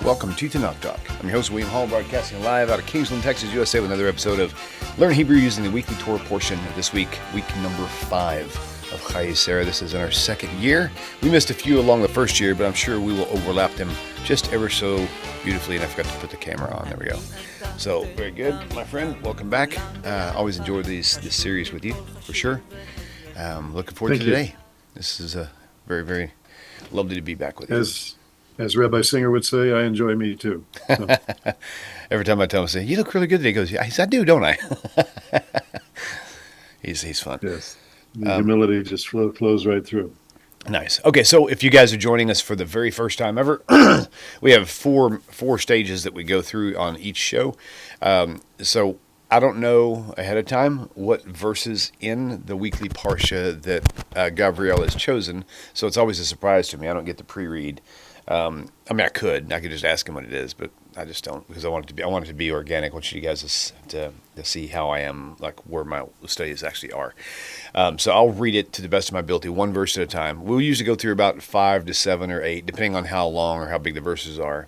Welcome to TaNaCh Talk. I'm your host, William Hall, broadcasting live out of Kingsland, Texas, USA, with another episode of Learn Hebrew using the weekly Torah portion this week, week number 5 of Chayei. This is in our second year. We missed a few along the first year, but I'm sure we will overlap them just ever so beautifully. And I forgot to put the camera on. There we go. So, very good, my friend. Welcome back. Always enjoy this series with you, for sure. Looking forward to today. This is very, very lovely to be back with you. As Rabbi Singer would say, I enjoy me too. So. Every time I tell him, I say, "You look really good today," he goes, "Yeah, I do, don't I?" He's fun. Yes, the humility just flows right through. Nice. Okay, so if you guys are joining us for the very first time ever, we have four stages that we go through on each show. So I don't know ahead of time what verses in the weekly Parsha that Gavriel has chosen, so it's always a surprise to me. I don't get to pre-read. I could just ask him what it is, but I just don't, because I want it to be organic. I want you guys to see how I am, like where my studies actually are. So I'll read it to the best of my ability, one verse at a time. We'll usually go through about 5 to 7 or 8, depending on how long or how big the verses are.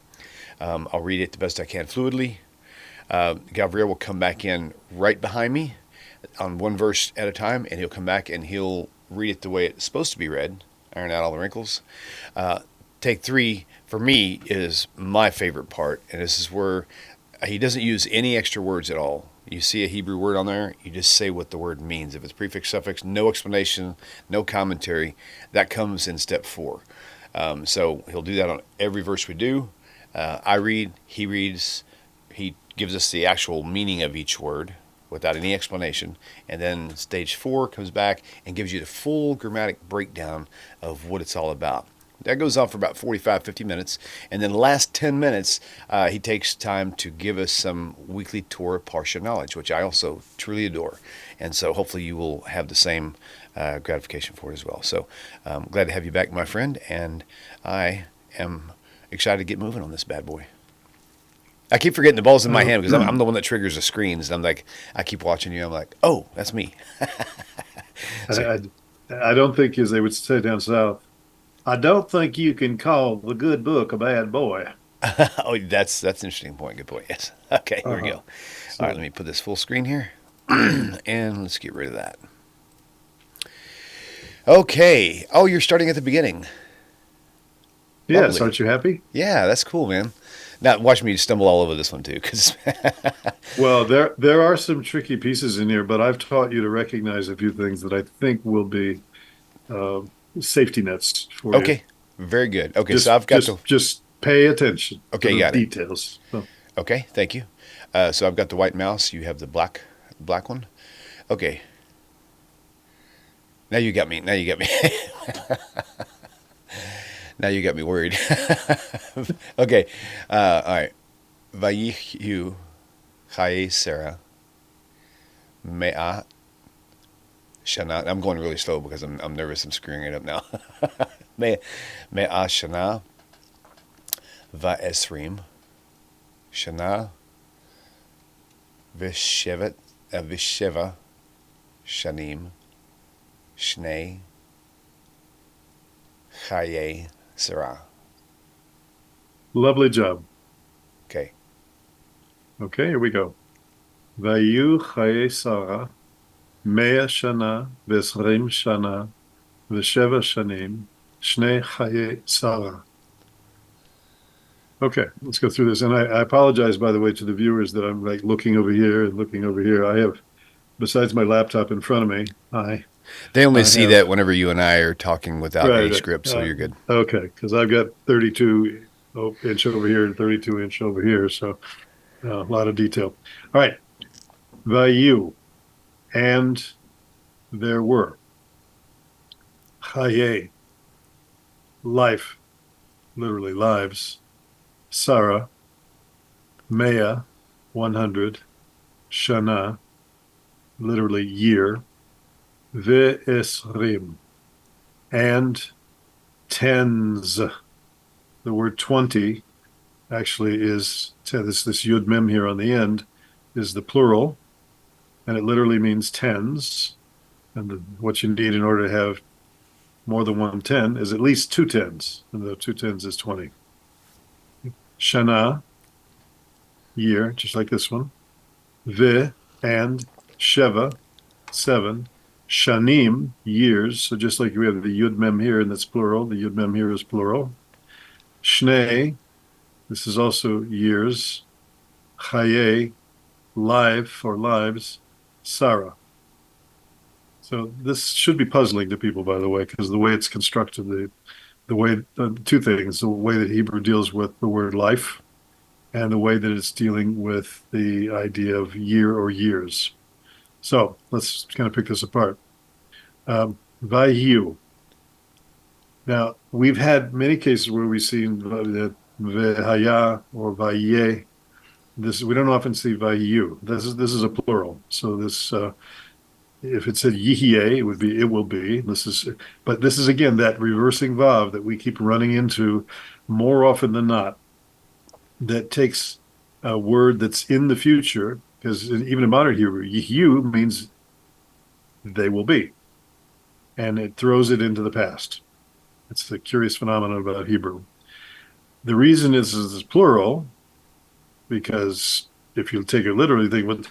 I'll read it the best I can fluidly. Gavriel will come back in right behind me on one verse at a time, and he'll come back and he'll read it the way it's supposed to be read, iron out all the wrinkles. Take 3, for me, is my favorite part, and this is where he doesn't use any extra words at all. You see a Hebrew word on there, you just say what the word means. If it's prefix, suffix, no explanation, no commentary, that comes in step 4. So he'll do that on every verse we do. I read, he reads, he gives us the actual meaning of each word without any explanation, and then stage 4 comes back and gives you the full grammatic breakdown of what it's all about. That goes on for about 45, 50 minutes. And then the last 10 minutes, he takes time to give us some weekly Torah Parsha knowledge, which I also truly adore. And so hopefully you will have the same gratification for it as well. So I'm glad to have you back, my friend. And I am excited to get moving on this bad boy. I keep forgetting the ball's in my hand because I'm the one that triggers the screens. And I'm like, I keep watching you. I'm like, oh, that's me. So, I don't think, as they would say down south, I don't think you can call the good book a bad boy. Oh, that's an interesting point. Good point. Yes. Okay, here we go. All right, let me put this full screen here, and let's get rid of that. Okay. Oh, you're starting at the beginning. Yes, Lovely. aren't you happy? Yeah, that's cool, man. Now, watch me stumble all over this one, too. Well, there are some tricky pieces in here, but I've taught you to recognize a few things that I think will be safety nets for you. Okay, very good. Okay, so I've got just pay attention. Okay, to the got it. Details. Oh. Okay, thank you. So I've got the white mouse. You have the black one. Okay. Now you got me. Now you got me. Now you got me worried. Okay. All right. Vayihu Chayei Sarah Me'ah Shana. I'm going really slow because I'm nervous. I'm screwing it up now. Me'ah Shana Va'esrim Shana V'sheva Shanim Shnei Chayei Sarah. Lovely job. Okay. Okay, here we go. Vayu Chayei Sarah Mea Shana V'esrim Shana V'sheva Shanim Shnei Chayei Sarah. Okay, let's go through this. And I apologize, by the way, to the viewers that I'm like looking over here and looking over here. I have, besides my laptop in front of me, they only see that whenever you and I are talking without a script, so you're good. Okay, because I've got 32-inch over here and 32-inch over here, so a lot of detail. All right, Vayu, and there were. Chayei, life, literally lives. Sarah, Mea, 100. Shana, literally year. Ve'esrim, and tens. The word 20 actually is, this yud mem here on the end is the plural, and it literally means tens. And what you need in order to have more than one 10 is at least 2 tens, and the 2 tens is 20. Shana, year, just like this one. Ve, and Sheva, 7. Shanim, years. So just like we have the Yud Mem here, and that's plural. The Yud Mem here is plural. Shnei, this is also years. Chayei, life or lives. Sarah. So this should be puzzling to people, by the way, because the way it's constructed, the way two things: the way that Hebrew deals with the word life, and the way that it's dealing with the idea of year or years. So let's kind of pick this apart. Vayu. Now we've had many cases where we've seen that vehaya or vaye. This we don't often see vayu. This is a plural. So this if it said yihye, it would be it will be. But this is again that reversing vav that we keep running into more often than not. That takes a word that's in the future, because even in modern Hebrew, yihyu means they will be, and it throws it into the past. It's the curious phenomenon about Hebrew. The reason is it's plural, because if you take it literally, think what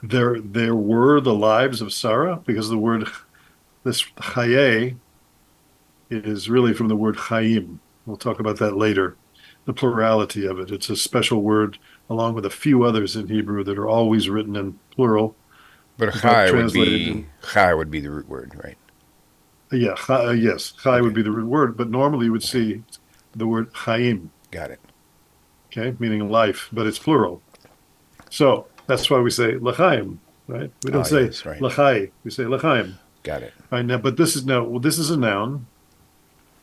there were the lives of Sarah, because the word this Chayei is really from the word Chaim. We'll talk about that later. The plurality of it. It's a special word, along with a few others in Hebrew that are always written in plural, But but translated in, chai would be the root word, right? yeah, yes, Chai would Okay, be the root word, but normally you would okay, see the word Chaim, got it. okay, meaning life, but it's plural. So that's why we say L'chaim, right? We don't Ah, say yes, right. L'chai, we say L'chaim. Got it. All right, now, but this is a noun,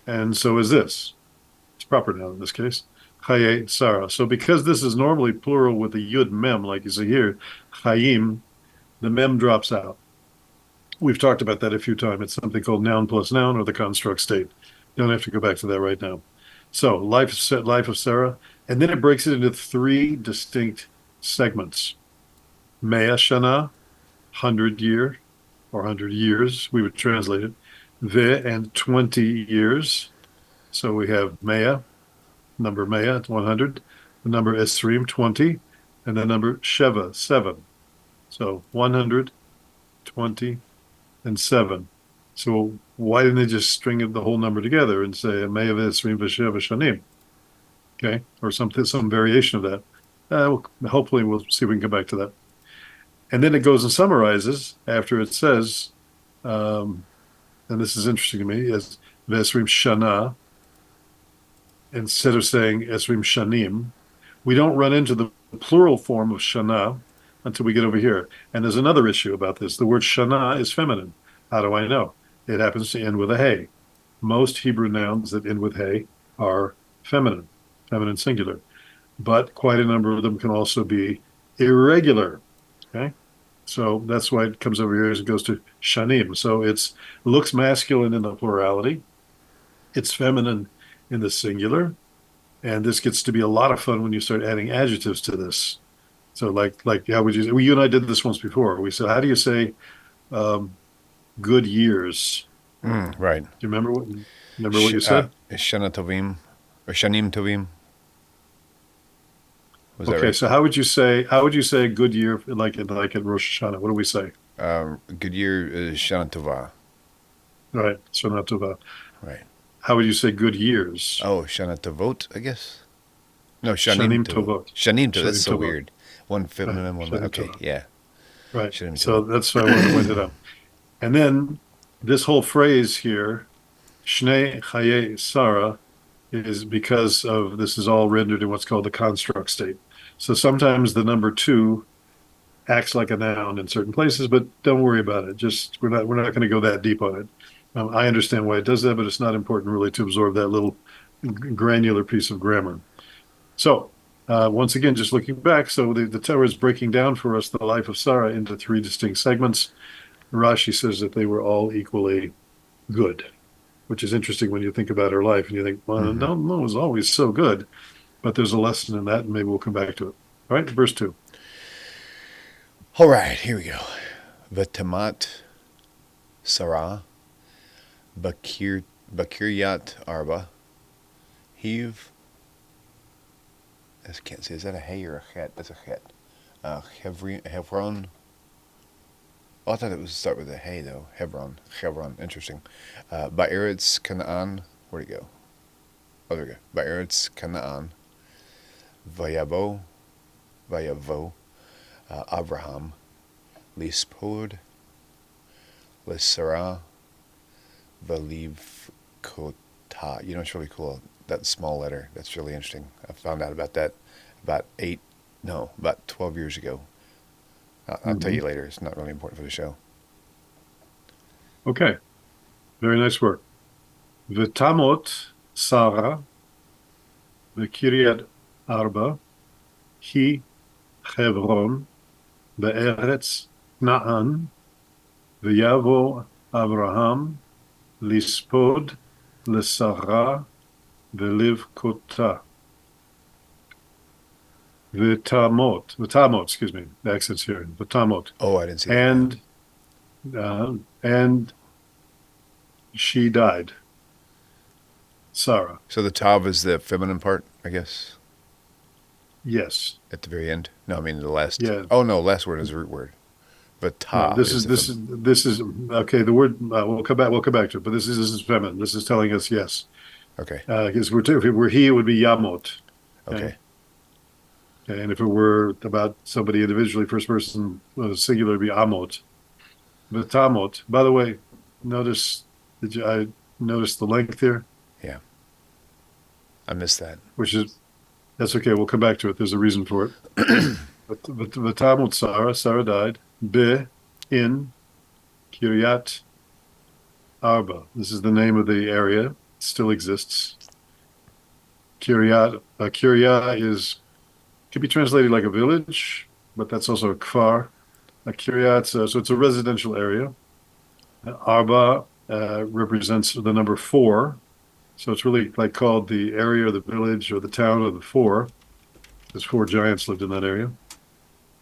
and so is this. It's proper noun in this case. Chayei Sarah. So because this is normally plural with a yud mem, like you see here, Chayim, the mem drops out. We've talked about that a few times. It's something called noun plus noun or the construct state. Don't have to go back to that right now. So life of Sarah, and then it breaks it into three distinct segments. Mea Shana, 100 year or 100 years, we would translate it. Ve and 20 years. So we have Mea, number Mea, 100, the number Esrim, 20, and the number Sheva, 7. So 100, 20, and 7. So why didn't they just string the whole number together and say Mea Esrim V'Sheva Shanim? Okay, or some variation of that. Hopefully we'll see if we can come back to that. And then it goes and summarizes after it says, um, and this is interesting to me, as Vesrim Shana, instead of saying Esrim Shanim, we don't run into the plural form of Shana until we get over here. And there's another issue about this. The word Shana is feminine. How do I know? It happens to end with a hey. Most Hebrew nouns that end with hey are feminine, feminine singular, but quite a number of them can also be irregular. Okay. So that's why it comes over here as it goes to shanim. So it looks masculine in the plurality. It's feminine in the singular. And this gets to be a lot of fun when you start adding adjectives to this. So like how would you say, well, you and I did this once before. We said, how do you say um, good years? Right. Do you remember what you said? Shana Tovim or Shanim Tovim. Was that Okay, right? so how would you say a good year like in Rosh Hashanah? What do we say? Good year is Shana Tova. All right, so not tova. Right. How would you say good years? Oh, Shana Tovot, I guess. No, Shanim Shanim Tovot. tovot. Shanim Tovot. That's Shanim so tovot. weird. One Right. feminine, one. Shanim Okay, tovot. yeah. Right. Shanim So Tovot. that's why I wanted to point it out. And then this whole phrase here, Shnei Chayei Sarah, is because of this is all rendered in what's called the construct state. So sometimes the number two acts like a noun in certain places, but don't worry about it. Just we're not going to go that deep on it. I understand why it does that, but it's not important really to absorb that little granular piece of grammar. So once again, just looking back, so the Torah is breaking down for us the life of Sarah into three distinct segments. Rashi says that they were all equally good, which is interesting when you think about her life and you think, well, Mm-hmm. no, it was always so good, but there's a lesson in that, and maybe we'll come back to it. All right, verse 2. All right, here we go. V'tamat Sarah Bakiryat Arba Hev I can't say, is that a hay or a chet? That's a chet. Hebron. Oh, I thought it was start with a hay though. Hebron. Interesting. Ba'eretz Canaan. Where'd it go? Oh, there we go. Ba'eretz Canaan. Vayavo. Abraham. Lispod. Lisara. Valiv Kota. You know, it's really cool. That small letter. That's really interesting. I found out about that about 12 years ago. I'll tell you later. It's not really important for the show. Okay. Very nice work. V'tamot Sarah v'kiryat Arba hi Hebron be'eretz Na'an v'yavo Abraham lispod l'Sarah v'liv kota. V'tamot, excuse me, the accent's here. V'tamot. Oh, I didn't see that. And she died. Sarah. So the tav is the feminine part, I guess, Yes. at the very end. No, I mean the last. Yeah. Oh no, last word is a root word. But ta. No, this is okay. The word we'll come back to it. But this is feminine. This is telling us yes. Okay. Because if it were he, it would be yamot. Okay. And if it were about somebody individually, first person singular, it'd be amot. V'tamot. By the way, I noticed the length here? Yeah. I missed that. That's okay. We'll come back to it. There's a reason for it. But v'tamot Sarah died. In Kiryat Arba. This is the name of the area. It still exists. Kiryat can be translated like a village, but that's also a kfar. A kiryat, so it's a residential area. Arba represents the number 4, so it's really like called the area or the village or the town of the 4. There's 4 giants lived in that area.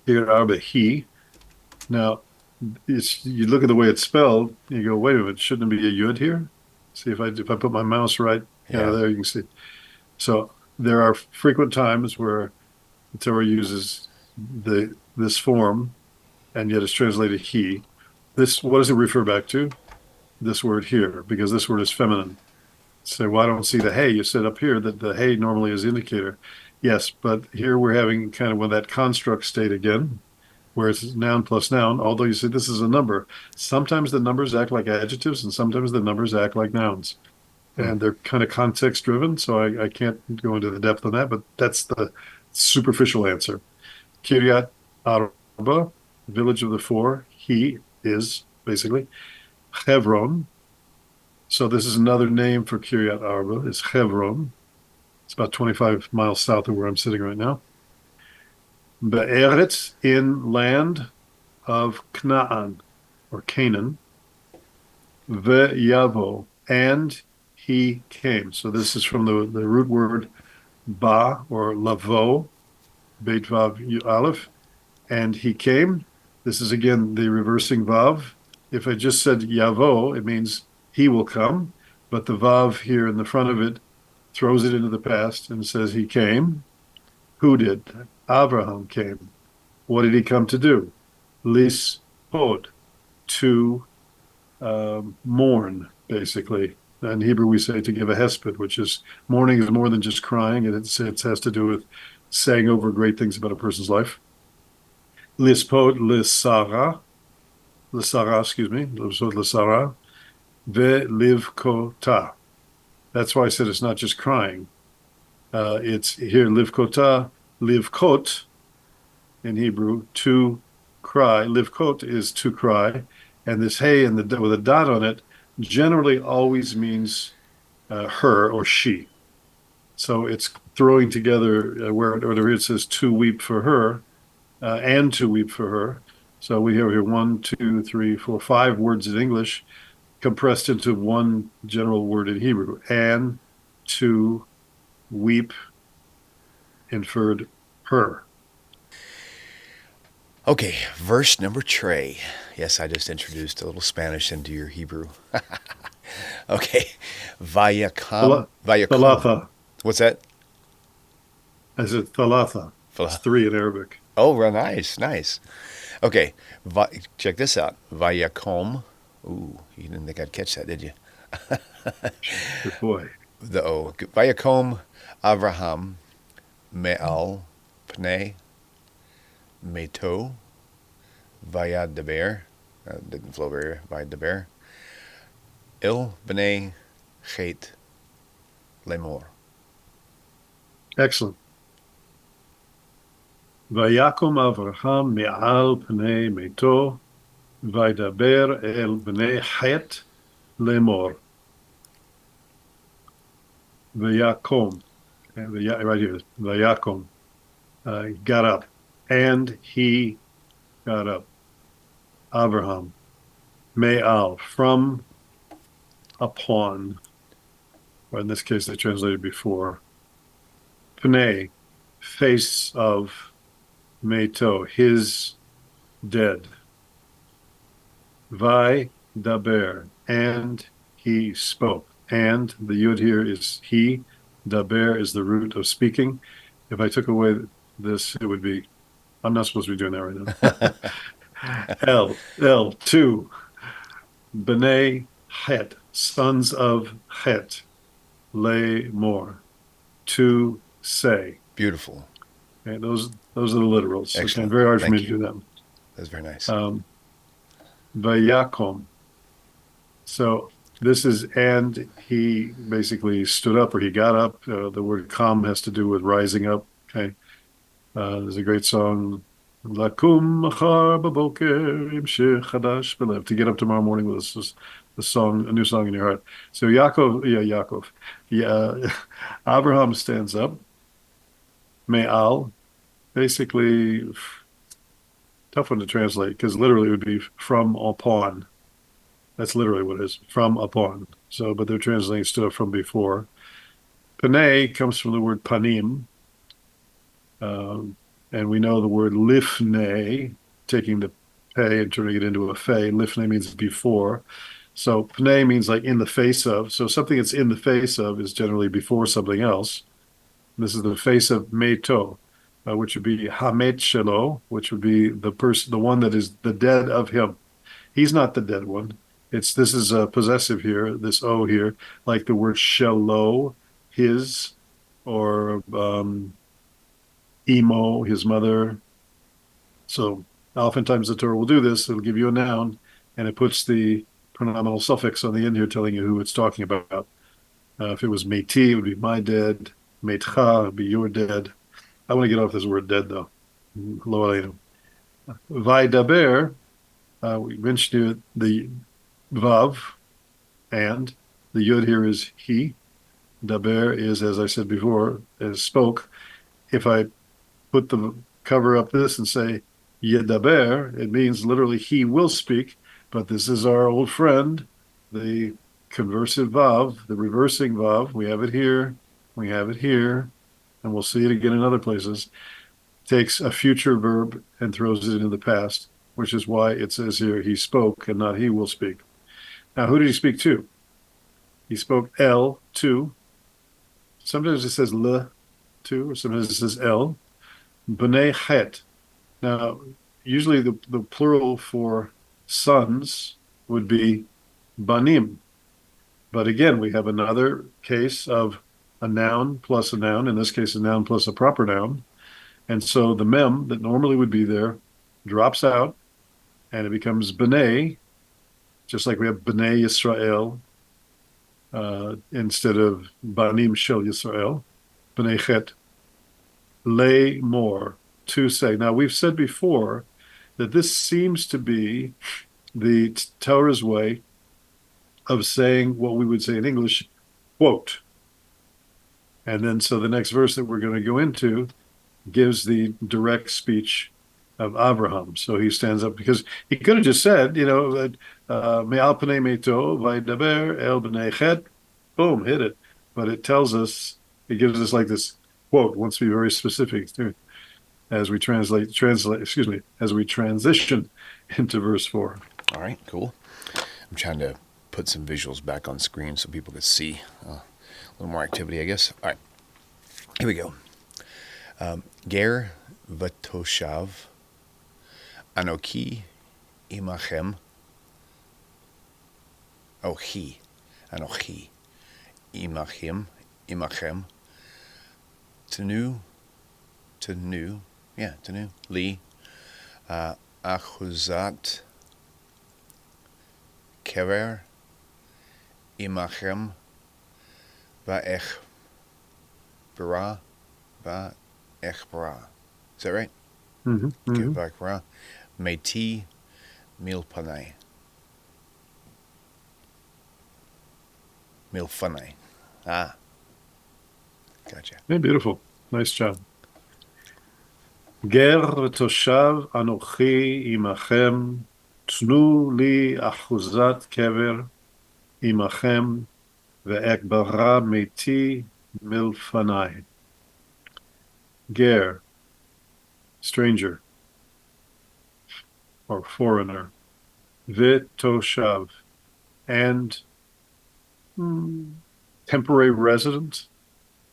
Kiryat Arba he. Now, you look at the way it's spelled, you go, wait a minute, shouldn't it be a yud here? See if I put my mouse right there, you can see. So there are frequent times where the Torah uses this form, and yet it's translated he. What does it refer back to? This word here, because this word is feminine. So well, I don't see the hey. You said up here that the hey normally is indicator. Yes, but here we're having kind of that construct state again, where it's noun plus noun, although you say this is a number. Sometimes the numbers act like adjectives, and sometimes the numbers act like nouns. And they're kind of context driven, so I can't go into the depth on that, but that's the superficial answer. Kiryat Arba, village of the 4, he is basically Hebron. So this is another name for Kiryat Arba, is Hebron. It's about 25 miles south of where I'm sitting right now. Be'eretz, in land of Canaan, or Canaan. Ve'yavo, and he came. So this is from the root word ba, or lavo, beit vav aleph, and he came. This is again the reversing vav. If I just said yavo, it means he will come, but the vav here in the front of it throws it into the past and says he came. Who did? Abraham came. What did he come to do? Lispod, to mourn, basically. In Hebrew, we say to give a hesped, which is mourning is more than just crying, and it has to do with saying over great things about a person's life. Lispod l'Sarah, excuse me, lispod l'Sarah, ve'liv kota. That's why I said it's not just crying. It's here liv kota, liv kot in Hebrew, to cry. Liv kot is to cry, and this hey and with a dot on it generally always means her or she. So it's throwing together where it says to weep for her and to weep for her. So we have here 1, 2, 3, 4, 5 words in English compressed into one general word in Hebrew. And to weep inferred her. Okay, verse number Trey. Yes, I just introduced a little Spanish into your Hebrew. Okay, Vayakam. Thalatha. What's that? I said thalatha. It's three in Arabic. Oh, well, nice, nice. Okay, check this out. Vayakom. Ooh, you didn't think I'd catch that, did you? Good boy. The O. Vayakom Avraham Me'al Pnei Meto Vayadaber. Didn't flow very. Vayadaber. Il B'nei Chet Lemor. Excellent. Vayakom Avraham me'al pnei meto, vaydaber el bnei het lemor. Vayakom, right here, Vayakom, got up, and he got up. Avraham, me'al, from, upon, or in this case they translated before. Pnei, face of, meto, his dead. Vai daber, and he spoke. And the yud here is he. Daber is the root of speaking. If I took away this, it would be, I'm not supposed to be doing that right now. El, two. B'nai Het, sons of Het. Le more, to say. Beautiful. Okay, those are the literals. Excellent. Okay, very hard for Thank me you. to do them. That's very nice. Vayakom. So this is, and he basically stood up or he got up. The word kom has to do with rising up. Okay. There's a great song, Lakum machar baboker imshir chadash belev, to get up tomorrow morning with a song, a new song in your heart. So Yaakov, yeah, Abraham stands up. Me'al, basically, tough one to translate because literally it would be from upon. That's literally what it is, from upon. So, but they're translating stood up from before. Panei comes from the word panim. And we know the word lifnei, taking the pei and turning it into a fei. Lifnei means before. So pnei means like in the face of. So something that's in the face of is generally before something else. This is the face of meto, which would be hamet shelo, which would be the person, the one that is the dead of him. He's not the dead one. This is possessive here, this O here, like the word shelo, his, or emo, his mother. So oftentimes the Torah will do this. It'll give you a noun, and it puts the pronominal suffix on the end here telling you who it's talking about. If it was meti, it would be my dead. Metcha, it would be your dead. I want to get off this word dead, though. Lo aleinu. Vaydaber, we mentioned the vav, and the yud here is he. Daber is, as I said before, is spoke. If I put the cover up this and say yedaber, it means literally he will speak, but this is our old friend, the conversive vav, the reversing vav. We have it here, we have it here, and we'll see it again in other places. Takes a future verb and throws it into the past, which is why it says here he spoke and not he will speak. Now, who did he speak to? He spoke el, to. Sometimes it says le, to, or sometimes it says el. B'nai het. Now, usually the plural for sons would be banim. But again, we have another case of a noun plus a noun, in this case, a noun plus a proper noun. And so the mem that normally would be there drops out and it becomes b'nai, just like we have b'nai Yisrael instead of banim shel Yisrael, b'nai chet. Lay more, to say. Now, we've said before that this seems to be the Torah's way of saying what we would say in English, quote. And then, so the next verse that we're going to go into gives the direct speech of Abraham. So he stands up because he could have just said, me'al pnei meto, vaydaber el b'nei chet, boom, hit it. But it tells us, it gives us like this quote, wants to be very specific too, as we as we transition into verse 4. All right, cool. I'm trying to put some visuals back on screen so people can see a little more activity, I guess. All right, here we go. Ger v'toshav anoki imachem. Oh, he. Anochi imachem. Tanu, tanu, li, achuzat, kever, imachem, va'ech bara, va'ech bara. Is that right? Mm-hmm, Okay, mm-hmm. va'ech bara. Meti milpanai. Milfanai. Ah, gotcha. Yeah, beautiful. Nice job. גר ותושב אנוכי עמכם, תנו לי אחוזת קבר עמכם, ואקברה מתי מלפניי. ger, stranger or foreigner. Vitoshav, and temporary resident.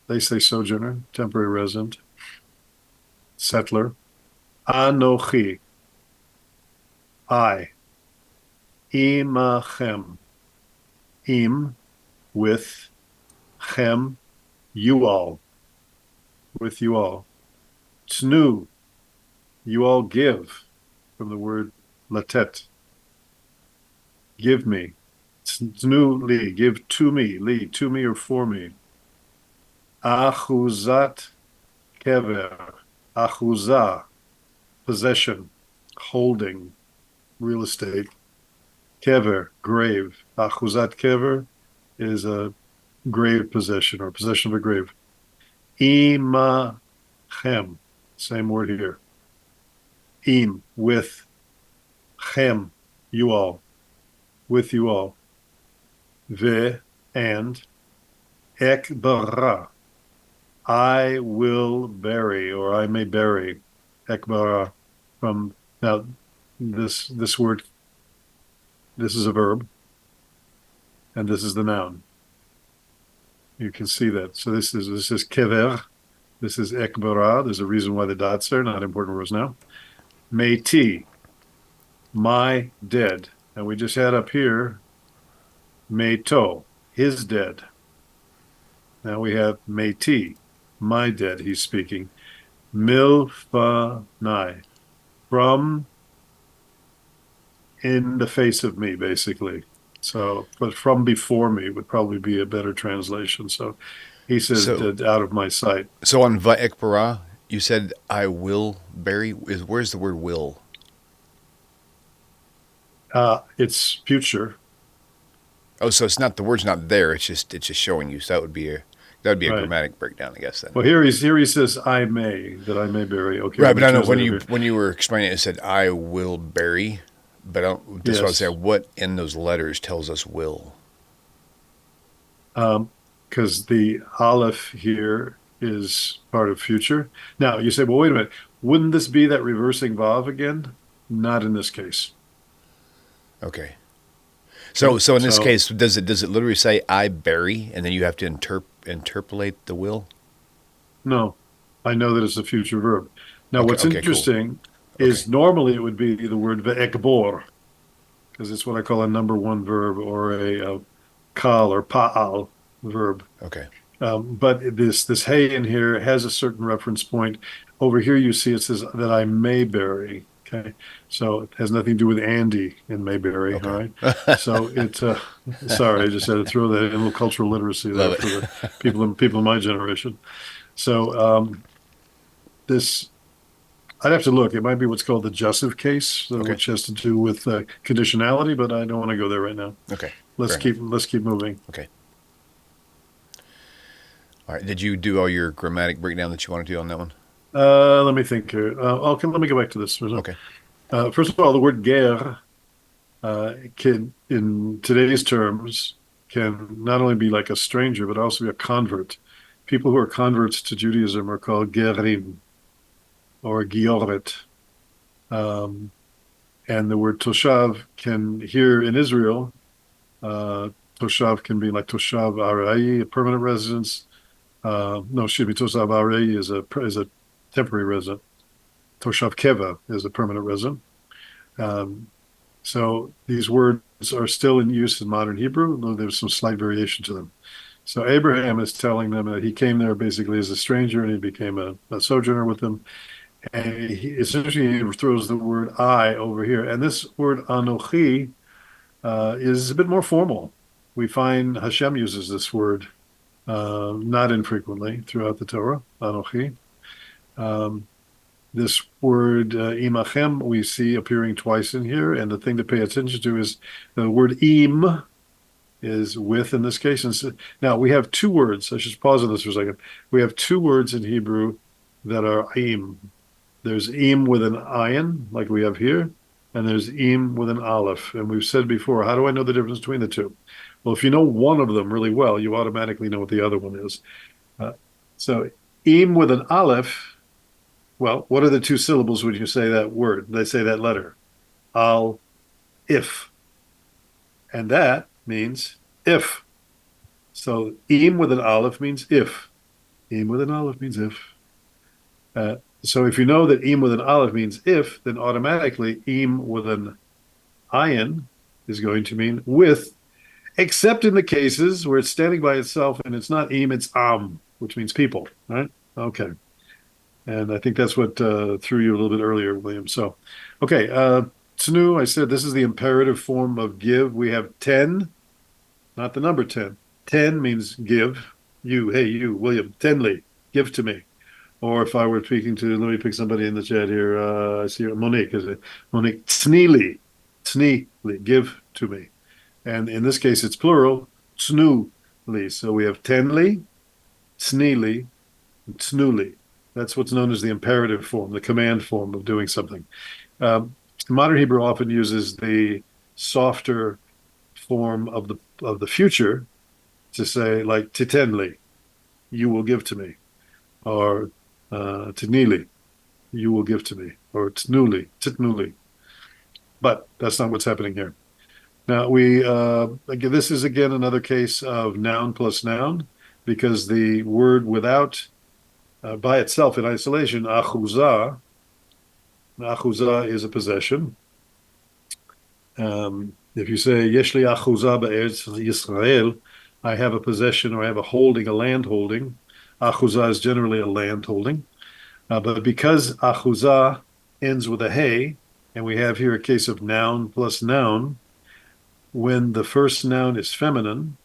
They say sojourner, temporary resident, settler. Anochi, I. Imachem, im, with, chem, you all, with you all. Tnu, you all give, from the word latet, give me. Tnu li, give to me, li, to me or for me. Achuzat kever, achuzah, possession, holding, real estate. Kever, grave. Achuzat kever is a grave possession or possession of a grave. Imachem, same word here. Im, with. Chem, you all, with you all. Ve, and. Ek bara, I will bury, or I may bury. Ek bara, from, now, this word, this is a verb, and this is the noun. You can see that. So this is kever, this is ek bara. There's a reason why the dots there, not important words now. Meti, my dead. And we just had up here meto, his dead. Now we have meti, my dead, he's speaking. Milfanai, from in the face of me, basically. So, but from before me would probably be a better translation. So he says, So, out of my sight. so on va'ech bara, you said I will bury. Where's the word will? It's future, Oh, so it's not, the word's not there. It's just showing you. So that would be a right? grammatic breakdown, I guess then. Well, here he says, I may, that I may bury. Okay, Right, let but me I know when translate here. you were explaining it, it said I will bury. But that's what I was Yes. saying. What in those letters tells us will? Because the Aleph here is part of future. Now you say, well, wait a minute. Wouldn't this be that reversing Vav again? Not in this case. Okay. Okay. So in this So case, does it literally say I bury, and then you have to interpolate the will? no, I know that it's a future verb. Now, Okay. what's Okay. Cool. interesting Okay. is normally it would be the word ve'ekbor, because it's what I call a number one verb or a kal or pa'al verb. Okay. But this hey in here has a certain reference point. Over here, you see it says that I may bury. Okay, so it has nothing to do with Andy in Mayberry. All Okay. right, so it's sorry, I just had to throw that in, a little cultural literacy Love there for the it. people in my generation. So this I'd have to look. It might be what's called the jussive case, Okay. which has to do with conditionality, but I don't want to go there right now. Okay. Let's Fair enough. keep moving. Okay. All right. Did you do all your grammatic breakdown that you want to do on that one? Let me think here. Okay, let me go back to this. Okay. First of all, the word ger can, in today's terms, can not only be like a stranger, but also be a convert. People who are converts to Judaism are called gerim or gioret. Um, and the word toshav can, here in Israel, toshav can be like toshav arai, a permanent residence. No, excuse me, toshav arai is a temporary resident. Toshav Keva is a permanent resident. Um, so these words are still in use in modern Hebrew, though there's some slight variation to them. So Abraham is telling them that he came there basically as a stranger and he became a sojourner with them. And he essentially throws the word I over here. And this word Anochi is a bit more formal. We find Hashem uses this word not infrequently throughout the Torah, Anochi. Um, this word imachem we see appearing twice in here, and the thing to pay attention to is the word im is with in this case. And so, now we have two words. I should pause on this for a second. We have two words in Hebrew that are im. There's im with an ayin, like we have here, and there's im with an aleph. And we've said before, how do I know the difference between the two? Well, if you know one of them really well, you automatically know what the other one is. Uh, so im with an aleph, well, what are the two syllables when you say that word? They say that letter. Al, if. And that means if. So im with an aleph means if. Im with an aleph means if. So if you know that im with an aleph means if, then automatically im with an ayin is going to mean with, except in the cases where it's standing by itself and it's not im, it's am, which means people, right? Okay. And I think that's what threw you a little bit earlier, William. So, okay, Tsnu, I said this is the imperative form of give. We have 10, not the number 10. 10 means give. You, hey, you, William, tenly, give to me. Or if I were speaking to, let me pick somebody in the chat here. I see Monique. Is it Monique? Tsneely, tsneely, give to me. And in this case, it's plural, tsnuli. So we have tenly, tsneely, and tsnuli. That's what's known as the imperative form, the command form of doing something. Modern Hebrew often uses the softer form of the future to say, like, titenli, you will give to me, or Tinili, you will give to me, or Tnuli, Titnuli. But that's not what's happening here. Now again, this is again another case of noun plus noun, because the word without, by itself in isolation, achuzah is a possession. If you say Yeshli achuzah be'eretz Yisrael, I have a possession or I have a holding, a land holding. Achuzah is generally a land holding. But because achuzah ends with a hey, and we have here a case of noun plus noun, when the first noun is feminine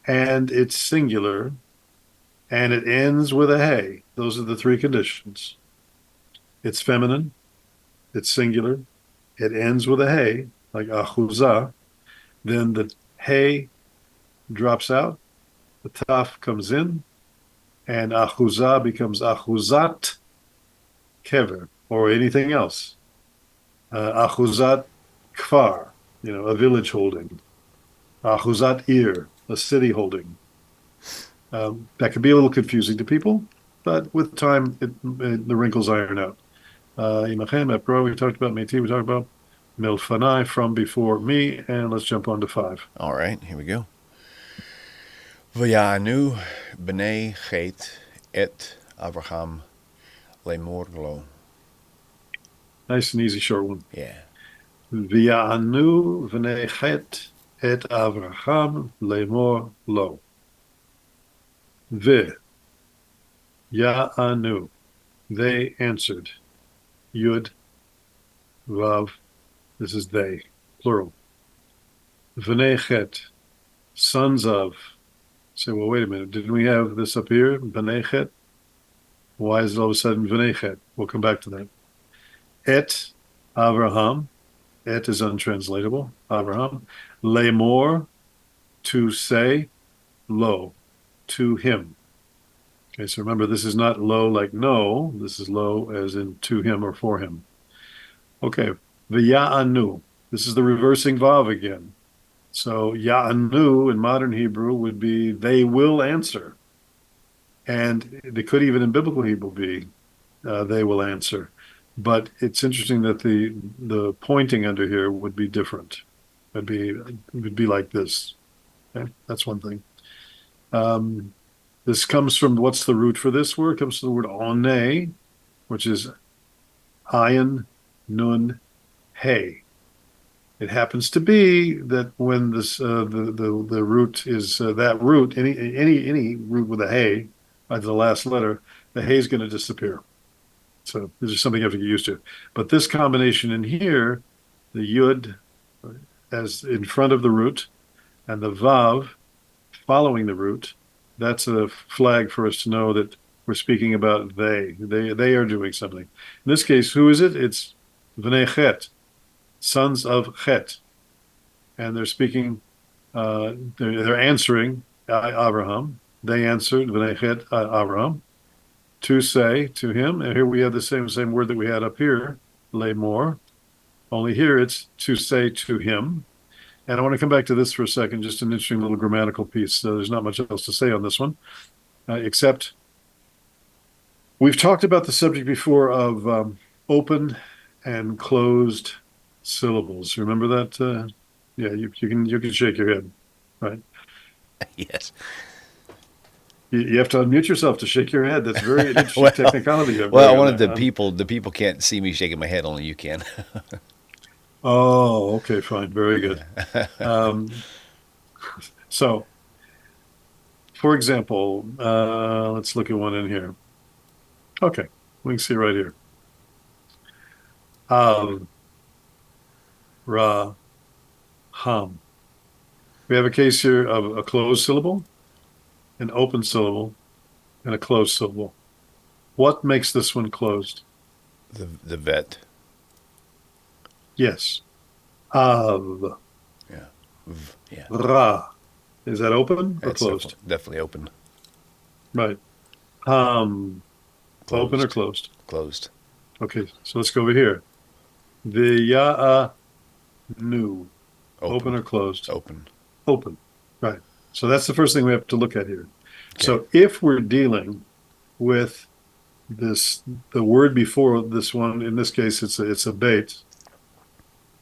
and it's singular and it ends with a hey, those are the three conditions. It's feminine, it's singular, it ends with a hey, like achuzah, then the hey drops out, the taf comes in, and achuzah becomes achuzat kever, or anything else. Achuzat kfar, a village holding. Achuzat ir, a city holding. That can be a little confusing to people, but with time, the wrinkles iron out. Imachem, Epro, we talked about Meti, we talked about Milfanai, from before me, and let's jump on to 5. All right, here we go. V'ya'anu b'nei chet et Avraham lemor lo. Nice and easy, short one. Yeah. V'ya'anu b'nei chet et Avraham lemor lo. Ya'anu, they answered. Yud, Vav, this is they, plural. V'nei chet, sons of. Say, well, wait a minute. Didn't we have this up here? B'nei chet? Why is it all of a sudden v'nei chet? We'll come back to that. Et Avraham. Et is untranslatable. Avraham. Lemor, to say, lo, to him. Okay, so remember, this is not lo like no. This is lo as in to him or for him. Okay, v'ya'anu. This is the reversing vav again. So ya'anu in modern Hebrew would be they will answer. And it could even in biblical Hebrew be they will answer. But it's interesting that the pointing under here would be different. It would be like this. Okay? That's one thing. This comes from, what's the root for this word? It comes from the word one, which is ayin, nun, hey. It happens to be that when this the root is that root, any root with a hey as the last letter, the hey is going to disappear. So this is something you have to get used to. But this combination in here, the yud as in front of the root and the vav following the root, that's a flag for us to know that we're speaking about they. They are doing something. In this case, who is it? It's Vnei Chet, sons of Chet. And they're speaking, they're answering Abraham. They answered Vnei Chet Abraham to say to him. And here we have the same word that we had up here, lemor. Only here it's to say to him. And I want to come back to this for a second, just an interesting little grammatical piece. So there's not much else to say on this one, except we've talked about the subject before of open and closed syllables. Remember that? Yeah, you can shake your head, right? Yes. You have to unmute yourself to shake your head. That's very interesting Well, technicality. I wanted the people can't see me shaking my head, only you can. Oh, okay, fine, very good. Um, so, for example, let's look at one in here. Okay, we can see right here. Av, Ra, Ham. We have a case here of a closed syllable, an open syllable, and a closed syllable. What makes this one closed? The vet. Yes. Av, Yeah. Yeah. Ra. Is that open or That's closed? definitely open. Right. Ham, open or Closed. closed? Closed. Okay, so let's go over here. The ya'a nu, open Open. or closed? Open. Open. Right. So that's the first thing we have to look at here. Okay. So if we're dealing with this, the word before this one, in this case, it's a bait,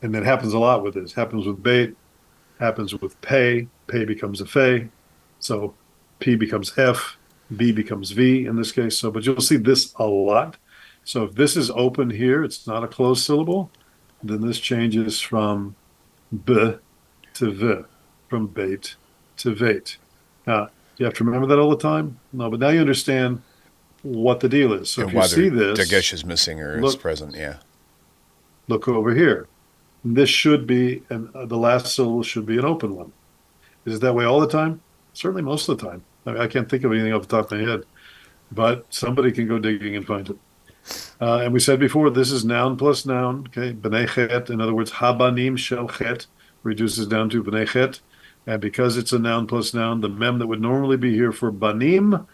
and that happens a lot with this. Happens with bait, happens with pay. Pay becomes a fey, so P becomes F, B becomes V in this case. So, but you'll see this a lot. So if this is open here, it's not a closed syllable, then this changes from B to V, from bait to vait. Now, do you have to remember that all the time? No, but now you understand what the deal is. So And if you see whether this, Dagesh is missing or is look present, yeah. look over here. This should be, and the last syllable should be an open one. Is it that way all the time? Certainly most of the time. I mean, I can't think of anything off the top of my head, but somebody can go digging and find it. And we said before, this is noun plus noun. Okay, b'nei chet. In other words, habanim shel chet reduces down to b'nei chet. And because it's a noun plus noun, the mem that would normally be here for banim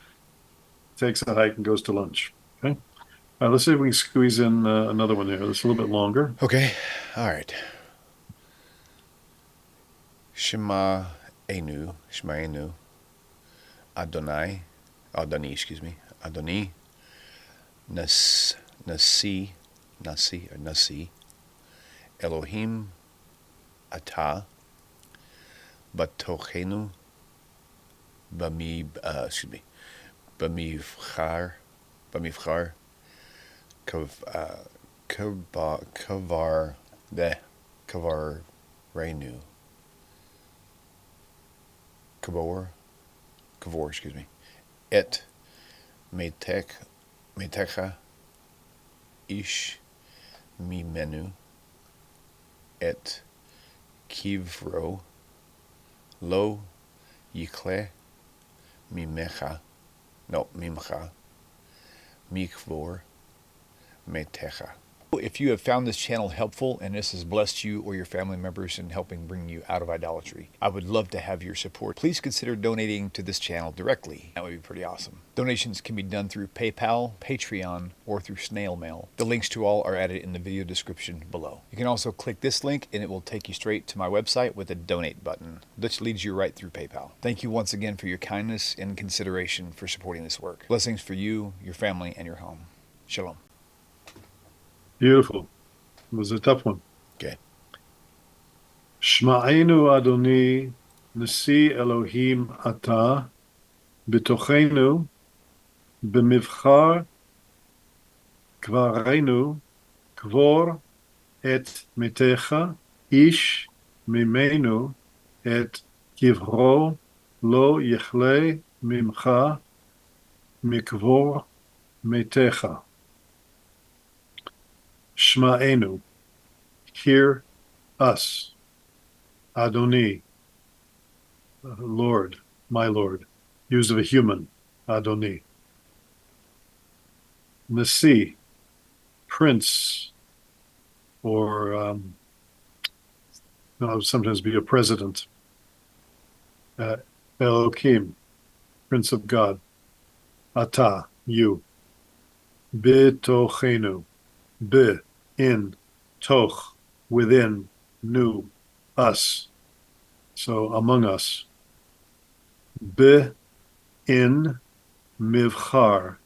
takes a hike and goes to lunch. Okay. All right, let's see if we can squeeze in another one here. That's a little bit longer. Okay. All right. Shema Enu, Adoni, excuse me, Adoni, Nasi, Elohim, Ata, Batochenu, Bamivchar, Kavar Renu. Kavor, excuse me. Et metecha ish mimenu et kivro lo yikle mimcha mikvor metecha. If you have found this channel helpful and this has blessed you or your family members in helping bring you out of idolatry, I would love to have your support. Please consider donating to this channel directly. That would be pretty awesome. Donations can be done through PayPal, Patreon, or through snail mail. The links to all are added in the video description below. You can also click this link and it will take you straight to my website with a donate button, which leads you right through PayPal. Thank you once again for your kindness and consideration for supporting this work. Blessings for you, your family, and your home. Shalom. Beautiful. It was a tough one. Okay. Shma'enu Adoni, Nasi Elohim Ata, בתוכנו, במבחר קברנו, קבור את מתיך, איש ממנו את קברו לא יכלה ממך מקבור מתיך. שמענו, hear us, Adoni, Lord, my Lord, use of a human, Adoni. Nasi, prince, or sometimes be a president. Elohim, prince of God. Ata, you. Betochenu, be, in, toch, within, nu, us. So among us. Be, in, mivchar,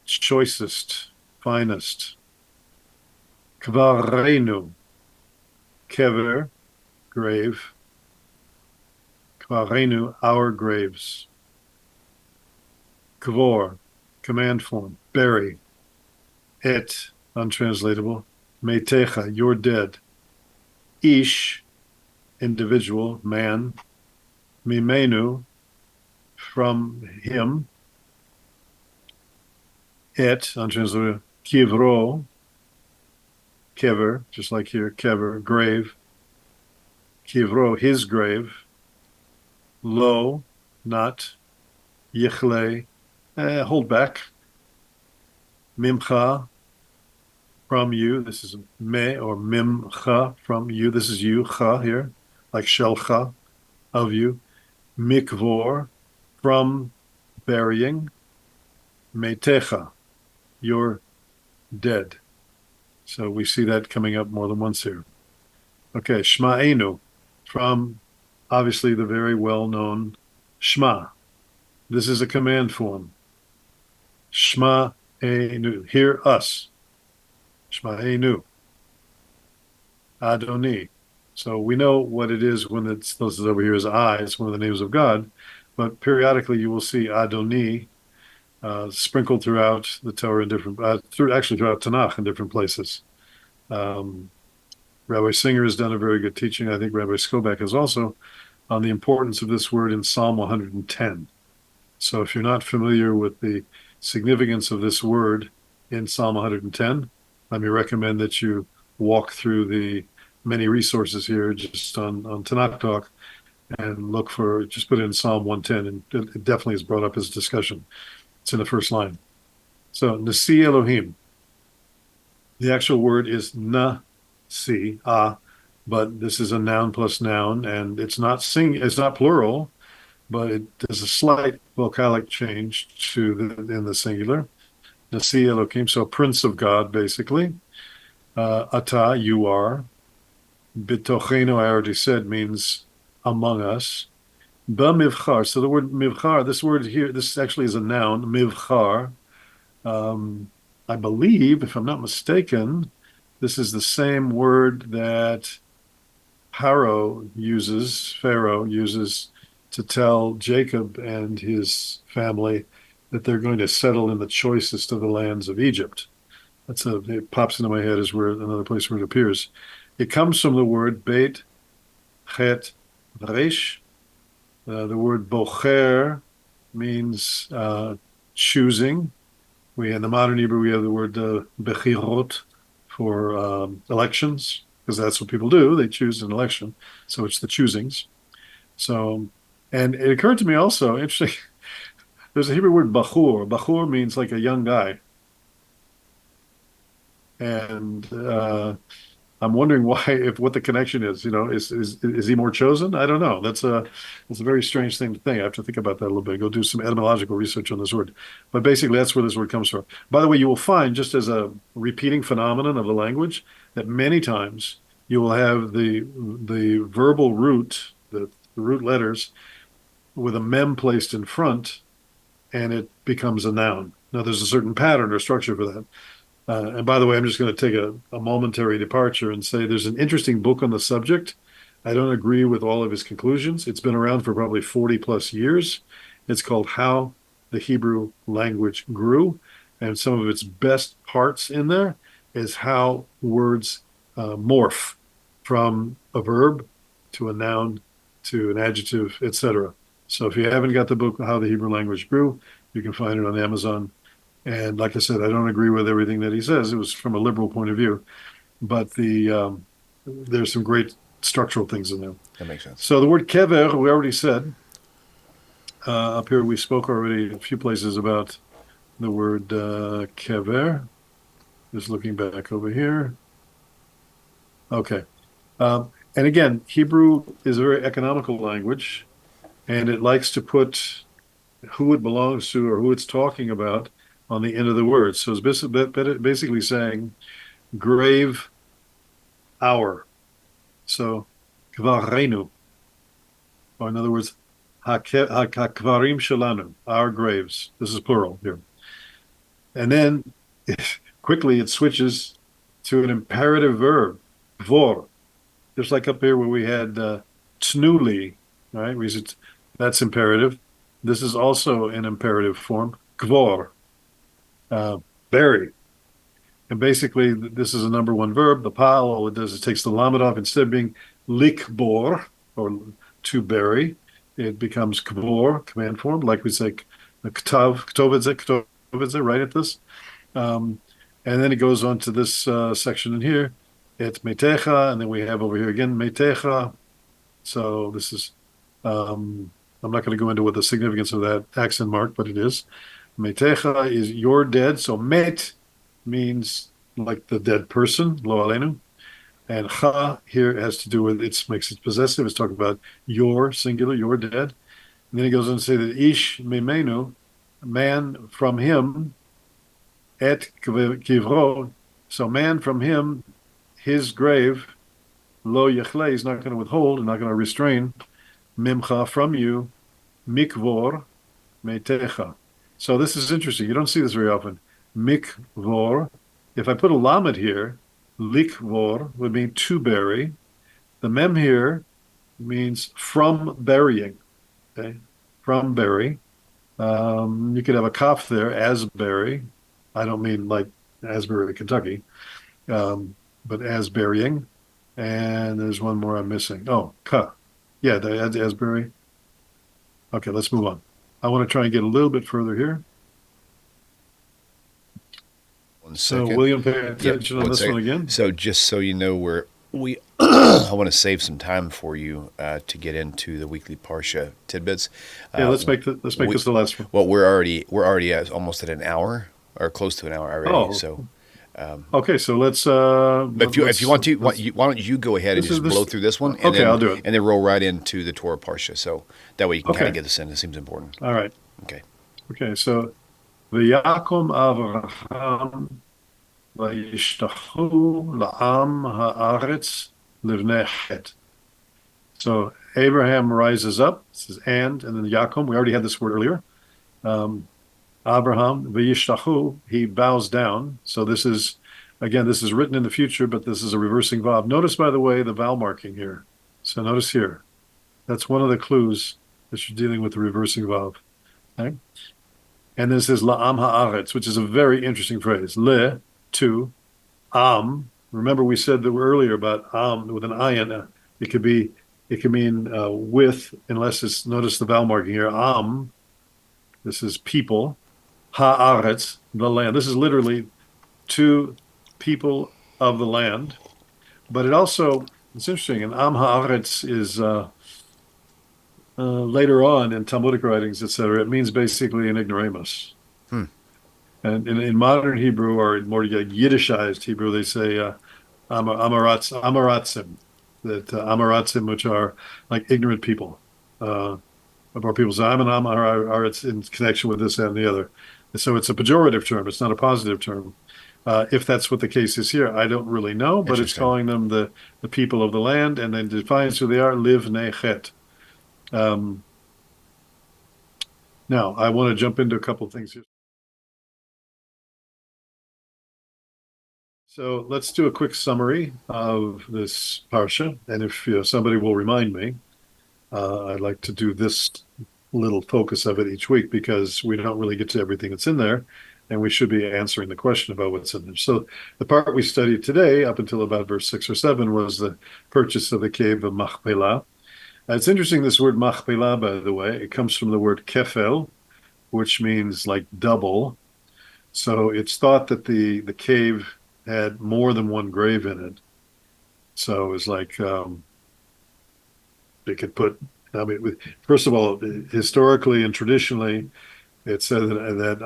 choicest, finest. Kvarenu, kever, grave. Kvarenu, our graves. Kvor, command form, bury. Et, untranslatable. Metecha, your dead. Ish, individual, man. Mimenu, from him. Et, untranslatable. Kivro, kever, just like here, kever, grave. Kivro, his grave. Lo, not. Yichle, hold back. Mimcha, from you. This is me or mimcha, from you. This is you, cha here, like shelcha, of you. Mikvor, from burying. Metecha, you're dead. So we see that coming up more than once here. Okay, Shma'enu, from obviously the very well-known Shema. This is a command form. Shma'enu, hear us. Shma'enu. Adoni. So we know what it is when it's listed over here as I. It's one of the names of God. But periodically you will see Adoni sprinkled throughout the Torah in different, throughout TaNaCh in different places. Rabbi Singer has done a very good teaching. I think Rabbi Skobac has also on the importance of this word in Psalm 110. So if you're not familiar with the significance of this word in Psalm 110, let me recommend that you walk through the many resources here just on TaNaCh Talk and look for, just put in Psalm 110, and it definitely is brought up as a discussion. It's in the first line. So, Nasi Elohim. The actual word is Nasi, but this is a noun plus noun, and it's not plural, but there's a slight vocalic change in the singular. Nasi Elohim, so Prince of God, basically. Ata, you are. Bitochenu, I already said, means among us. B'mivchar, so the word mivchar, this word here, this actually is a noun, mivchar. I believe, if I'm not mistaken, this is the same word that Pharaoh uses to tell Jacob and his family that they're going to settle in the choicest of the lands of Egypt. It pops into my head as another place where it appears. It comes from the word Beit Chet Resh. The word bocher means choosing. In the modern Hebrew, we have the word bechirot for elections, because that's what people do. They choose an election. So it's the choosings. So, and it occurred to me also, interesting, there's a Hebrew word bachur. Bachur means like a young guy. And I'm wondering what the connection is. Is he more chosen? I don't know. That's a very strange thing to think. I have to think about that a little bit. Go do some etymological research on this word. But basically, that's where this word comes from. By the way, you will find, just as a repeating phenomenon of the language, that many times you will have the verbal root, the root letters, with a mem placed in front, and it becomes a noun. Now, there's a certain pattern or structure for that. And by the way, I'm just going to take a momentary departure and say there's an interesting book on the subject. I don't agree with all of his conclusions. It's been around for probably 40 plus years. It's called How the Hebrew Language Grew. And some of its best parts in there is how words morph from a verb to a noun to an adjective, etc. So if you haven't got the book How the Hebrew Language Grew, you can find it on Amazon. And like I said, I don't agree with everything that he says. It was from a liberal point of view, but there's some great structural things in there. That makes sense. So the word kever, we already said. Up here, we spoke already a few places about the word kever. Just looking back over here. Okay. And again, Hebrew is a very economical language, and it likes to put who it belongs to or who it's talking about on the end of the word. So it's basically saying grave hour. So kvarenu, or in other words, hakvarim shalanu, our graves. This is plural here. And then quickly it switches to an imperative verb, vor, just like up here where we had tnuli, right? That's imperative. This is also an imperative form, kvor, bury. And basically, this is a number one verb. The pal, all it does is takes the lamed off. Instead of being likbor, or to bury, it becomes kvor, command form, like we say, ktovitze, right at this. And then it goes on to this section in here. It's metecha, and then we have over here again metecha. So this is, I'm not going to go into what the significance of that accent mark, but it is. Metecha is your dead. So met means like the dead person, lo alenu. And cha here has to do with makes it possessive. It's talking about your singular, your dead. And then he goes on to say that ish mimenu, man from him, et kivro, so man from him, his grave, lo yechle, he's not going to withhold and not going to restrain, mimcha from you, mikvor metecha. So this is interesting. You don't see this very often. Mikvor. If I put a lamed here, likvor would mean to bury. The mem here means from burying. Okay, from bury. You could have a kaf there, Asbury. I don't mean like Asbury, Kentucky, but as burying. And there's one more I'm missing. Oh, ka. Yeah, the Asbury. Okay, let's move on. I want to try and get a little bit further here. One So, second. William, pay Yep. attention on One this second. one again. So just so you know, I want to save some time for you to get into the weekly Parsha tidbits. Yeah, Uh, let's make we, this the last one. well, we're already almost at an hour or close to an hour already. Oh, So, okay. So but if you want to, let's why don't you go ahead and this is just blow this. through this one Okay, I'll do it. and then roll right into the Torah Parsha. So that way you can kind of Okay, get this in. It seems important. all right. Okay. Okay, so v'yakom Avraham vayishtachu la'am haaretz livnei chet. So Abraham rises up. This is and then Yaakov. We already had this word earlier. Um, Abraham v'yishtachu. He bows down. So this is again. This is written in the future, but this is a reversing vav. Notice, by the way, the vowel marking here. So notice here. That's one of the clues that you're dealing with the reversing vav. Okay? And this is la'am haaretz, which is a very interesting phrase. Le, to, am. Remember we said that earlier about am with an ayin. It could be, it can mean with, unless it's, notice the vowel marking here. Am, this is people. Haaretz, the land. This is literally to people of the land. But it also, it's interesting, and am haaretz is later on in Talmudic writings, etc., it means basically an ignoramus. Hmm. And in modern Hebrew or more Yiddishized Hebrew, they say amaratzim, that amaratzim, which are like ignorant people. Of our people say, I'm an amaretz in connection with this, that, and the other. And so it's a pejorative term. It's not a positive term. If that's what the case is here, I don't really know, but it's Interesting. calling them the people of the land, and then defines who they are, live nechet. Um, Now, I want to jump into a couple of things here. So let's do a quick summary of this parsha, and if somebody will remind me, I'd like to do this little focus of it each week because we don't really get to everything that's in there, and we should be answering the question about what's in there. So the part we studied today, up until about verse 6 or 7, was the purchase of the cave of Machpelah. It's interesting, this word Machpelah, by the way, it comes from the word kefel, which means like double. So it's thought that the cave had more than one grave in it. So it was like they could put. I mean, first of all, historically and traditionally, it said that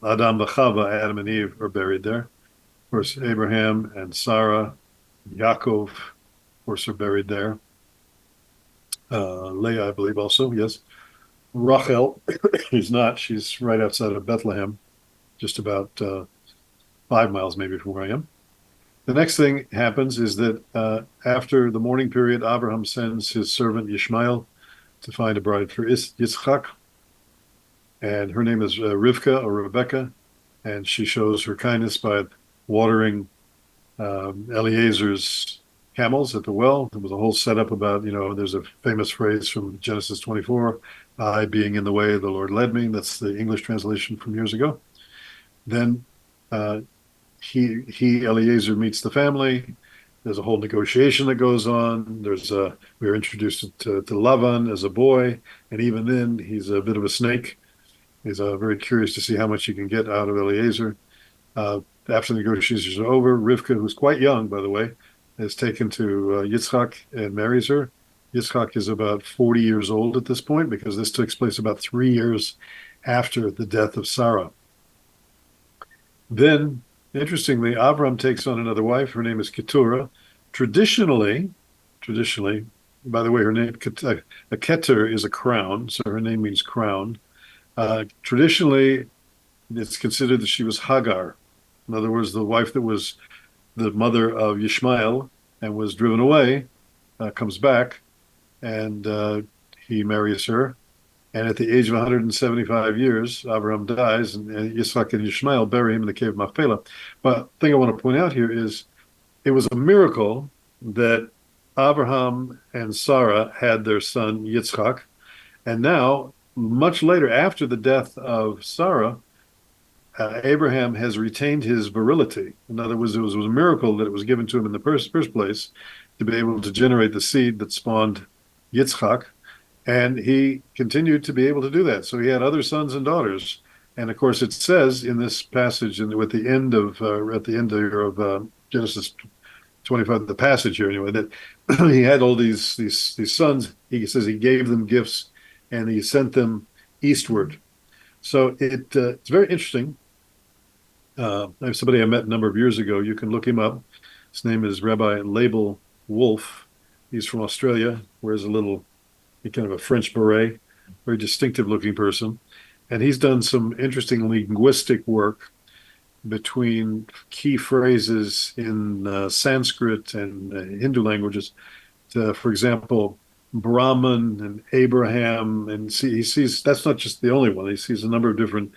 Adam and Chava, Adam and Eve, are buried there. Of course, Abraham and Sarah, Yaakov, of course, are buried there. Leah, I believe, also, yes. Rachel is not. She's right outside of Bethlehem, just about 5 miles maybe from where I am. The next thing happens is that after the mourning period, Abraham sends his servant Ishmael to find a bride for Yitzchak, and her name is Rivka or Rebecca, and she shows her kindness by watering Eliezer's camels at the well. There was a whole setup about, there's a famous phrase from Genesis 24, I being in the way, the Lord led me. That's the English translation from years ago. Then Eliezer meets the family. There's a whole negotiation that goes on. We're introduced to Lavan as a boy, and even then he's a bit of a snake. He's very curious to see how much he can get out of Eliezer. After the negotiations are over, Rivka, who's quite young, by the way, is taken to Yitzchak and marries her. Yitzchak is about 40 years old at this point because this takes place about 3 years after the death of Sarah. Then, interestingly, Avram takes on another wife. Her name is Keturah. Traditionally, by the way, her name, a keter is a crown, so her name means crown. Traditionally, it's considered that she was Hagar. In other words, the wife that was the mother of Ishmael and was driven away comes back, and he marries her. And at the age of 175 years, Abraham dies, and Yitzhak and Ishmael bury him in the cave of Machpelah. But the thing I want to point out here is it was a miracle that Abraham and Sarah had their son Yitzhak. And now, much later, after the death of Sarah, Abraham has retained his virility. In other words, it was a miracle that it was given to him in the first place to be able to generate the seed that spawned Yitzhak. And he continued to be able to do that. So he had other sons and daughters. And of course, it says in this passage, and at the end of Genesis 25, the passage here anyway, that he had all these sons. He says he gave them gifts, and he sent them eastward. So it's very interesting. I have somebody I met a number of years ago. You can look him up. His name is Rabbi Label Wolf. He's from Australia. Wears a little kind of a French beret, very distinctive looking person. And he's done some interesting linguistic work between key phrases in Sanskrit and Hindu languages. For example, Brahman and Abraham, and he sees that's not just the only one. He sees a number of different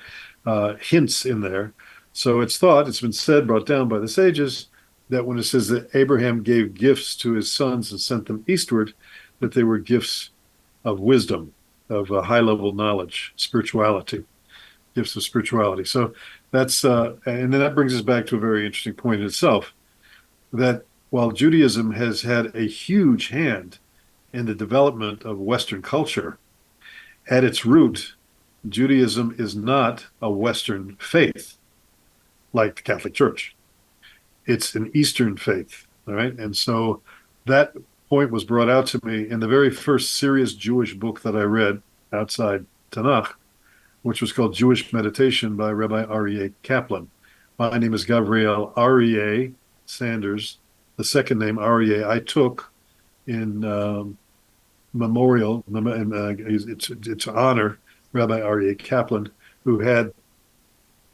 hints in there. So it's been said, brought down by the sages, that when it says that Abraham gave gifts to his sons and sent them eastward, that they were gifts of wisdom, of high-level knowledge, spirituality, gifts of spirituality. So that's, and then that brings us back to a very interesting point in itself, that while Judaism has had a huge hand in the development of Western culture, at its root, Judaism is not a Western faith like the Catholic Church. It's an Eastern faith, all right? And so that point was brought out to me in the very first serious Jewish book that I read outside TaNaCh, which was called Jewish Meditation by Rabbi Aryeh Kaplan. My name is Gavriel Aryeh Sanders. The second name, Aryeh, I took in memorial, it's to honor Rabbi Aryeh Kaplan, who had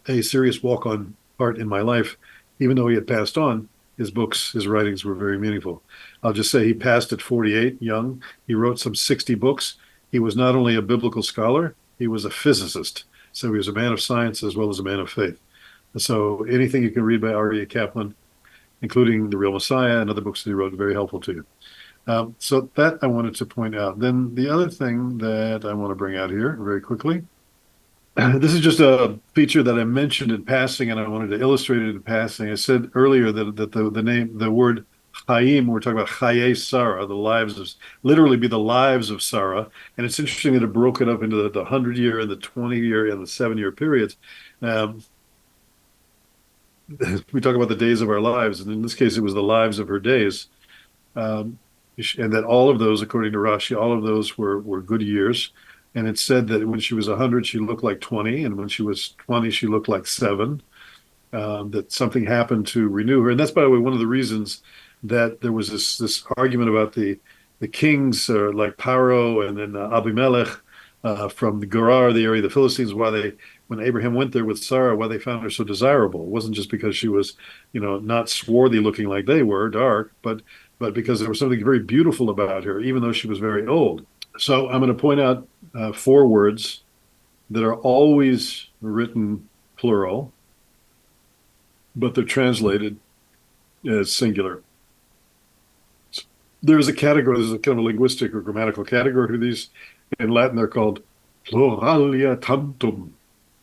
a serious walk-on part in my life. Even though he had passed on, his books, his writings were very meaningful. I'll just say he passed at 48, young. He wrote some 60 books. He was not only a biblical scholar, he was a physicist. So he was a man of science as well as a man of faith. And so anything you can read by Aryeh Kaplan, including The Real Messiah and other books that he wrote, are very helpful to you. So that I wanted to point out. Then the other thing that I want to bring out here very quickly. This is just a feature that I mentioned in passing, and I wanted to illustrate it in passing. I said earlier that the word Chaim, we're talking about Chayei Sarah, the lives of, literally be the lives of Sarah. And it's interesting that it broke it up into the 100-year and the 20-year and the 7-year periods. Um, we talk about the days of our lives, and in this case, it was the lives of her days. Um, and that all of those, according to Rashi, all of those were good years. And it said that when she was 100, she looked like 20, and when she was 20, she looked like 7. That something happened to renew her, and that's, by the way, one of the reasons that there was this argument about the kings, like Paro and then Abimelech, from the Gerar, the area of the Philistines, why they, when Abraham went there with Sarah, why they found her so desirable. It wasn't just because she was, not swarthy looking like they were, dark, but because there was something very beautiful about her, even though she was very old. So I'm going to point out 4 words that are always written plural, but they're translated as singular. There's a category, there's a kind of linguistic or grammatical category for these. In Latin, they're called pluralia tantum.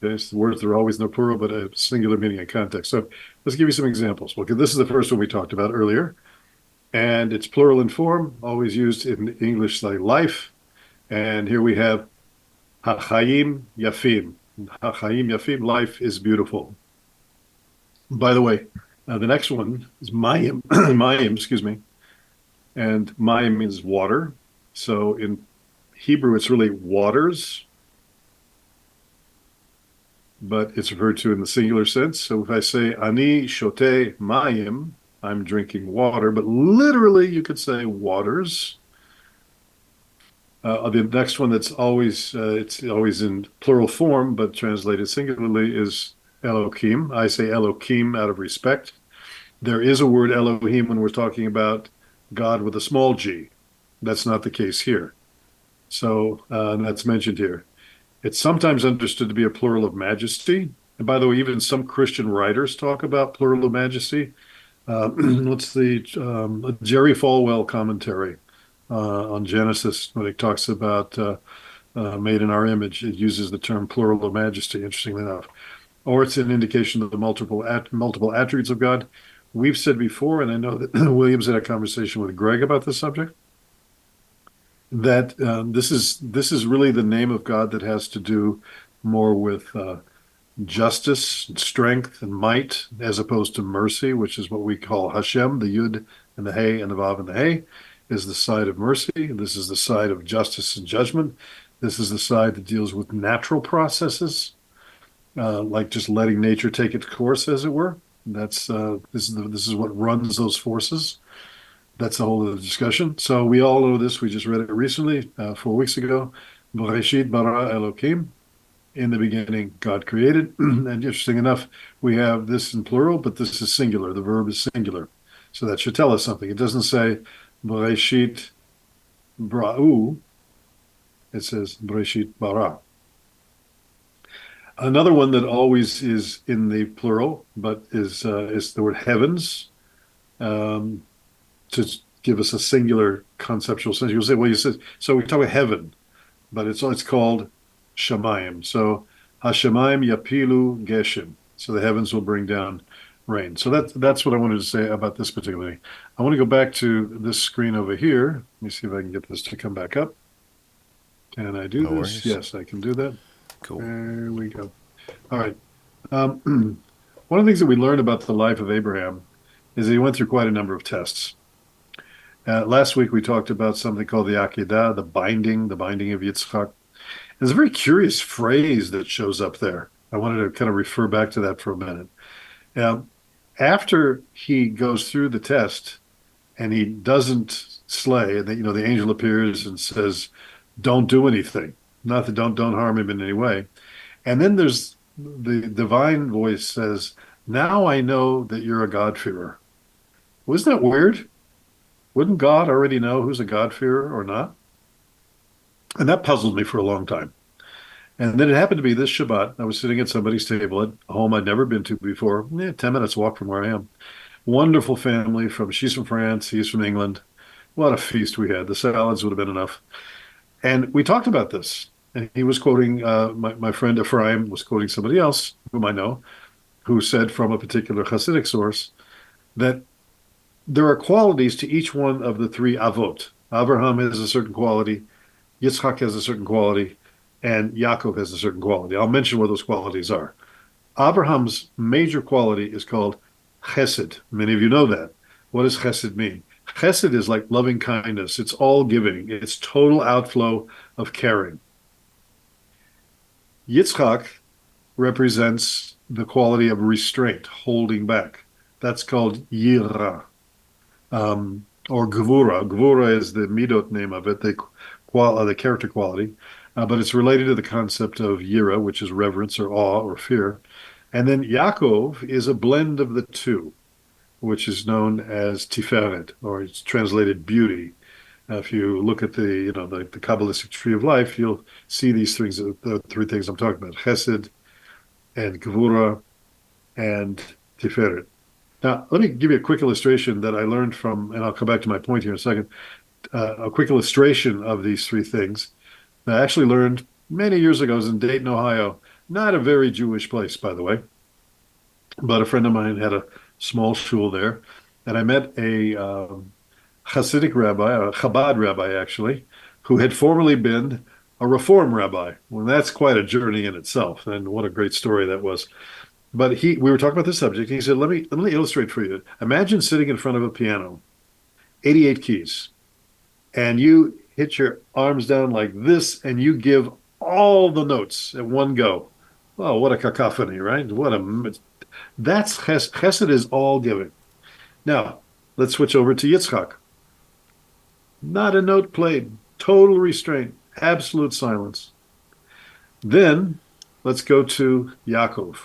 Okay, so the words are always in the plural, but a singular meaning and context. So let's give you some examples. Okay, this is the first one we talked about earlier, and it's plural in form, always used in English like life. And here we have hachayim yafim. Hachayim yafim, life is beautiful. By the way, the next one is mayim, mayim, excuse me, and mayim means water. So in Hebrew, it's really waters, but it's referred to in the singular sense. So if I say ani shote mayim, I'm drinking water, but literally you could say waters. The next one that's always it's always in plural form, but translated singularly is Elohim. I say Elohim out of respect. There is a word Elohim when we're talking about God with a small g. That's not the case here. So that's mentioned here. It's sometimes understood to be a plural of majesty. And by the way, even some Christian writers talk about plural of majesty. What's the Jerry Falwell commentary on Genesis when it talks about made in our image? It uses the term plural of majesty, interestingly enough. Or it's an indication of the multiple attributes of God. We've said before, and I know that Williams had a conversation with Greg about this subject, that this is really the name of God that has to do more with justice, and strength, and might, as opposed to mercy, which is what we call Hashem. The Yud and the Hey and the Vav and the Hey is the side of mercy. This is the side of justice and judgment. This is the side that deals with natural processes, like just letting nature take its course, as it were. This is what runs those forces. That's a whole other discussion. So we all know this. We just read it recently, 4 weeks ago. Bereshit bara Elokim. In the beginning, God created. And interesting enough, we have this in plural, but this is singular. The verb is singular. So that should tell us something. It doesn't say Bereshit bra'u. It says Bereshit bara. Another one that always is in the plural, but is the word heavens, to give us a singular conceptual sense. You'll say, well, you said, so we talk about heaven, but it's called Shamayim. So Hashemayim yapilu geshem. So the heavens will bring down rain. So that's what I wanted to say about this particular thing. I want to go back to this screen over here. Let me see if I can get this to come back up. Can I do No this? worries. Yes, I can do that. Cool. There we go. All right. One of the things that we learned about the life of Abraham is that he went through quite a number of tests. Last week we talked about something called the Akedah, the binding of Yitzchak. There's a very curious phrase that shows up there. I wanted to kind of refer back to that for a minute. After he goes through the test and he doesn't slay, the angel appears and says, "Don't do anything. Not that don't harm him in any way." And then there's the divine voice says, "Now I know that you're a God-fearer." Wasn't that weird? Wouldn't God already know who's a God-fearer or not? And that puzzled me for a long time. And then it happened to be this Shabbat. I was sitting at somebody's table at a home I'd never been to before, 10 minutes walk from where I am. Wonderful family she's from France, he's from England. What a feast we had. The salads would have been enough. And we talked about this. And he was quoting, my friend Ephraim was quoting somebody else whom I know, who said from a particular Hasidic source that there are qualities to each one of the three avot. Abraham has a certain quality, Yitzchak has a certain quality, and Yaakov has a certain quality. I'll mention what those qualities are. Abraham's major quality is called chesed. Many of you know that. What does chesed mean? Chesed is like loving kindness. It's all giving. It's total outflow of caring. Yitzchak represents the quality of restraint, holding back. That's called yira, or gvura. Gvura is the midot name of it, the character quality, but it's related to the concept of yira, which is reverence or awe or fear. And then Yaakov is a blend of the two, which is known as tiferet, or it's translated beauty. If you look at the Kabbalistic tree of life, you'll see these things, the three things I'm talking about: Chesed and Gevura and Tiferet. Now, let me give you a quick illustration that I learned from, and I'll come back to my point here in a second. A quick illustration of these three things that I actually learned many years ago. I was in Dayton, Ohio, not a very Jewish place, by the way, but a friend of mine had a small shul there, and I met a Hasidic rabbi, a Chabad rabbi actually, who had formerly been a Reform rabbi. Well, that's quite a journey in itself, and what a great story that was. But we were talking about the subject. And he said, "Let me illustrate for you. Imagine sitting in front of a piano, 88 keys, and you hit your arms down like this, and you give all the notes at one go. Oh, what a cacophony, right? That's chesed is all giving. Now, let's switch over to Yitzchak. Not a note played, total restraint, absolute silence. Then let's go to Yaakov,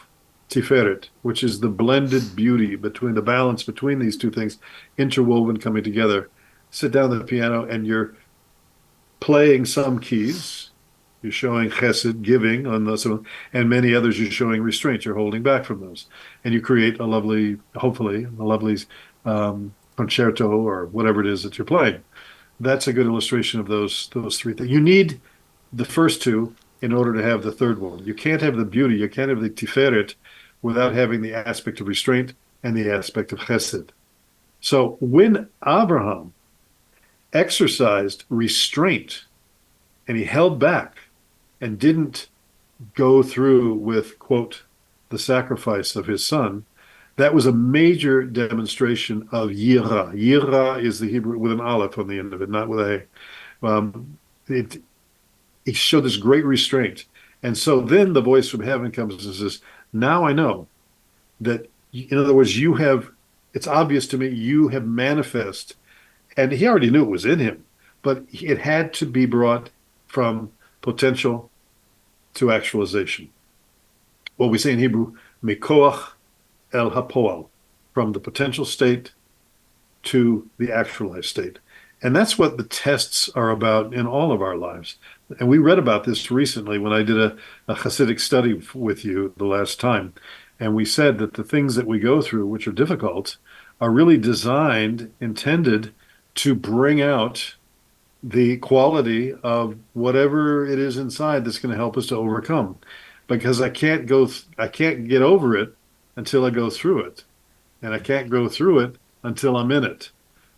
Tiferet, which is the blended beauty between the balance between these two things, interwoven coming together. Sit down at the piano and you're playing some keys. You're showing chesed, giving on those, and many others you're showing restraint. You're holding back from those. And you create hopefully, a lovely concerto or whatever it is that you're playing. That's a good illustration of those three things. You need the first two in order to have the third one. You can't have the beauty, you can't have the tiferet without having the aspect of restraint and the aspect of chesed. So when Abraham exercised restraint and he held back and didn't go through with, quote, the sacrifice of his son, that was a major demonstration of yira. Yira is the Hebrew with an aleph on the end of it, not with a. It showed this great restraint. And so then the voice from heaven comes and says, now I know that, in other words, it's obvious to me, you have manifest. And he already knew it was in him, but it had to be brought from potential to actualization. What we say in Hebrew, mekoach el hapoal, from the potential state to the actualized state. And that's what the tests are about in all of our lives. And we read about this recently when I did a Hasidic study with you the last time. And we said that the things that we go through, which are difficult, are really intended to bring out the quality of whatever it is inside that's going to help us to overcome. Because I can't get over it until I go through it. And I can't go through it until I'm in it.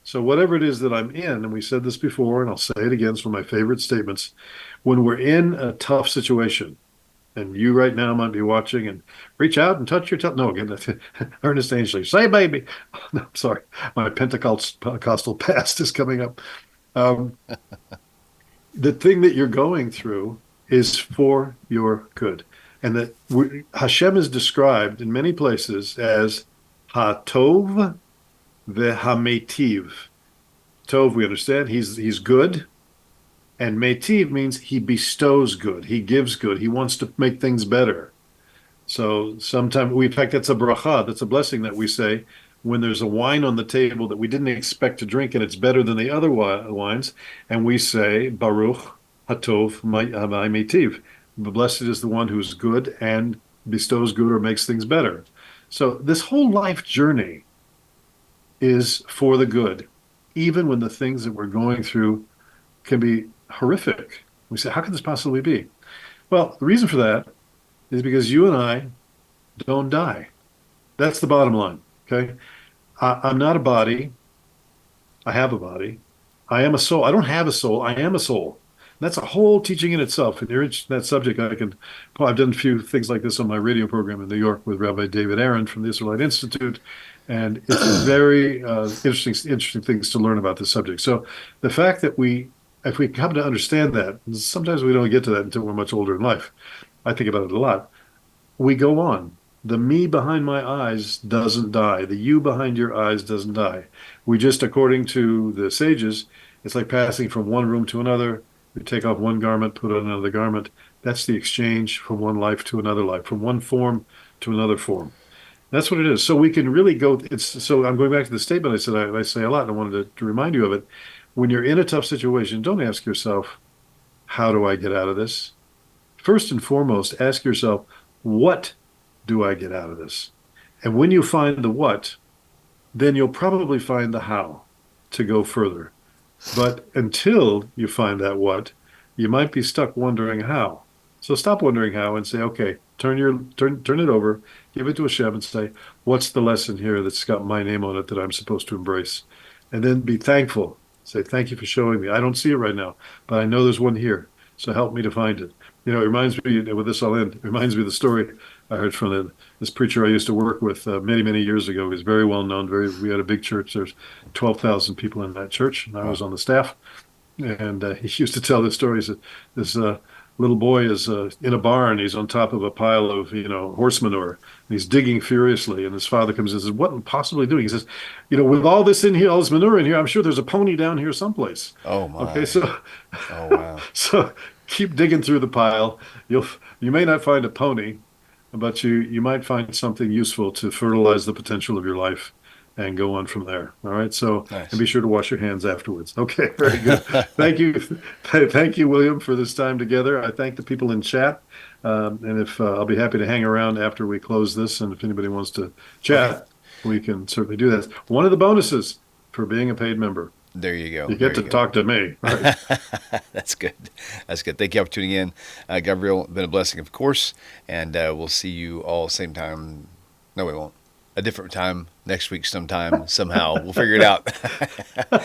So whatever it is that I'm in, and we said this before, and I'll say it again, it's one of my favorite statements, when we're in a tough situation, and you right now might be watching and reach out and touch your no, again, Ernest Angley, say baby. No, I'm sorry, my Pentecostal past is coming up. The thing that you're going through is for your good. And that Hashem is described in many places as HaTov v'Hametiv. Tov, we understand, he's good. And Metiv means he bestows good. He gives good. He wants to make things better. So sometimes, in fact, that's a bracha. That's a blessing that we say when there's a wine on the table that we didn't expect to drink and it's better than the other wines. And we say, Baruch HaTov Metiv. Blessed is the one who's good and bestows good or makes things better. So this whole life journey is for the good. even when the things that we're going through can be horrific. We say, how can this possibly be? Well, the reason for that is because you and I don't die. That's the bottom line. Okay. I'm not a body. I have a body. I am a soul. I don't have a soul. I am a soul. And that's a whole teaching in itself. If you're interested in that subject, I've done a few things like this on my radio program in New York with Rabbi David Aaron from the Israelite Institute. And it's very interesting things to learn about this subject. So the fact that if we come to understand that, and sometimes we don't get to that until we're much older in life. I think about it a lot. We go on. The me behind my eyes doesn't die. The you behind your eyes doesn't die. We just, according to the sages, it's like passing from one room to another. We take off one garment, put on another garment. That's the exchange from one life to another life, from one form to another form. That's what it is. So we can really go. So I'm going back to the statement I said I say a lot, and I wanted to remind you of it. When you're in a tough situation, don't ask yourself, how do I get out of this? First and foremost, ask yourself, what do I get out of this? And when you find the what, then you'll probably find the how to go further. But until you find that what, you might be stuck wondering how. So stop wondering how and say, okay, turn it over, give it to Hashem and say, what's the lesson here that's got my name on it that I'm supposed to embrace? And then be thankful. Say, thank you for showing me. I don't see it right now, but I know there's one here. So help me to find it. It reminds me, with this I'll end, it reminds me of the story I heard from this preacher I used to work with many, many years ago. He was very well known. We had a big church. There's 12,000 people in that church, and I was on the staff. And he used to tell this story. He said, this little boy is in a barn. He's on top of a pile of, horse manure. And he's digging furiously. And his father comes in and says, what am I possibly doing? He says, with all this in here, all this manure in here, I'm sure there's a pony down here someplace. Oh, my. Okay, so, oh, wow. So keep digging through the pile. You may not find a pony, but you might find something useful to fertilize the potential of your life and go on from there. All right. So, nice. And be sure to wash your hands afterwards. Okay. Very good. Thank you. Thank you, William, for this time together. I thank the people in chat. And if I'll be happy to hang around after we close this. And if anybody wants to chat, we can certainly do that. One of the bonuses for being a paid member. There you go. You get to talk to me. Right. That's good. That's good. Thank you for tuning in. Gavriel, been a blessing, of course. And we'll see you all same time. No, we won't. A different time next week sometime, somehow. We'll figure it out.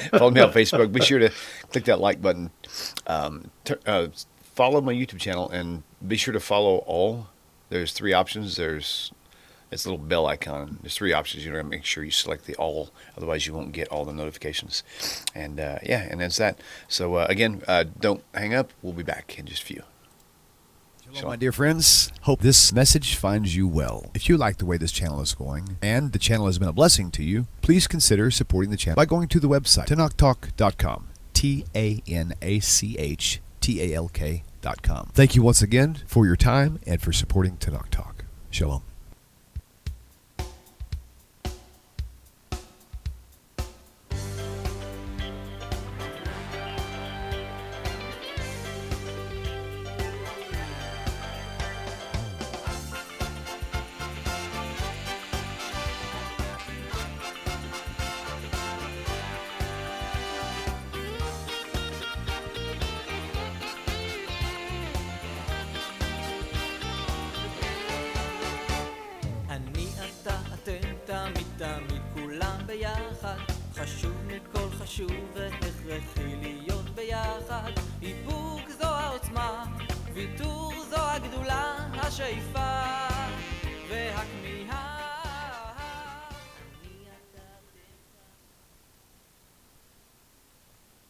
Follow me on Facebook. Be sure to click that like button. Follow my YouTube channel and be sure to follow all. There's 3 options. It's a little bell icon. There's 3 options. You're going to make sure you select the all. Otherwise, you won't get all the notifications. And and that's that. So again, don't hang up. We'll be back in just a few. Hello, my dear friends. Hope this message finds you well. If you like the way this channel is going and the channel has been a blessing to you, please consider supporting the channel by going to the website, TaNaChTalk.com. TaNachTalk.com. Thank you once again for your time and for supporting TaNaCh Talk. Shalom. חשוב מכל חשוב והכרחי להיות ביחד. איפוק זו העוצמה, ויתור זו הגדולה, השאיפה